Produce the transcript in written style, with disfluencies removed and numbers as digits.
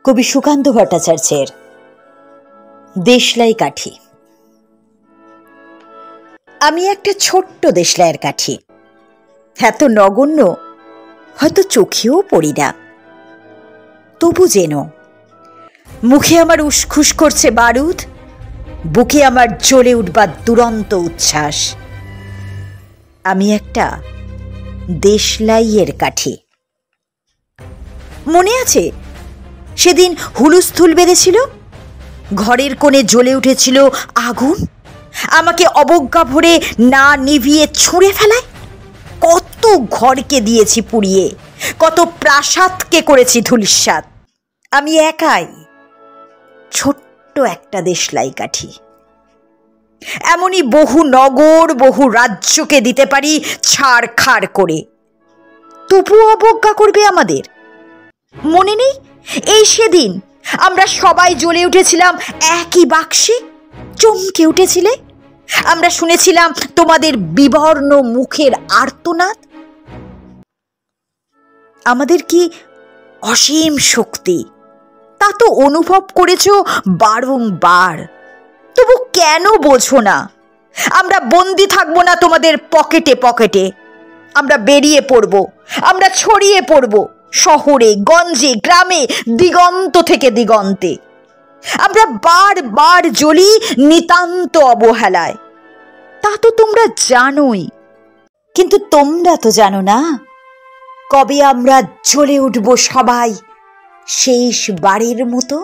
কবি সুকান্ত ভট্টাচার্যের দেশলাই কাঠি। আমি একটা ছোট্ট দেশলাইয়ের কাঠি, এত নগণ্য হয়তো চোখেও পড়ি না। তবু যেন মুখে আমার উসখুস করছে বারুদ, বুকে আমার জ্বলে উঠবার দুরন্ত উচ্ছ্বাস। আমি একটা দেশলাইয়ের কাঠি। মনে আছে সেদিন হুলুস্থুল বেঁধেছিল, ঘরের কোণে জ্বলে উঠেছিল আগুন, আমাকে অবজ্ঞা ভরে না নিভিয়ে ছুঁড়ে ফেলায়? কত ঘরকে দিয়েছি পুড়িয়ে, কত প্রাসাদকে করেছি ধূলিসাৎ। আমি একাই ছোট্ট একটা দেশলাই কাঠি। এমনই বহু নগর, বহু রাজ্যকে দিতে পারি ছাড়খাড় করে, তবুও অবজ্ঞা করবে আমাদের। মনে নেই এই সেদিন আমরা সবাই জ্বলে উঠেছিলাম একই বাক্সে? চমকে উঠেছিলে, আমরা শুনেছিলাম তোমাদের বিবর্ণ মুখের আর্তনাদ। আমাদের কি অসীম শক্তি, তা তো অনুভব করেছ বারংবার। তবু কেন বোঝো না? আমরা বন্দি থাকবো না তোমাদের পকেটে পকেটে। আমরা বেরিয়ে পড়ব, আমরা ছড়িয়ে পড়ব শহরে, গঞ্জে, গ্রামে, দিগন্ত থেকে দিগন্তে। আমরা বারবার জ্বলি নিতান্ত অবহেলায়, তা তো তোমরা জানোই। কিন্তু তোমরা তো জানো না কবে আমরা জ্বলে উঠব সবাই শেষবারের মতো।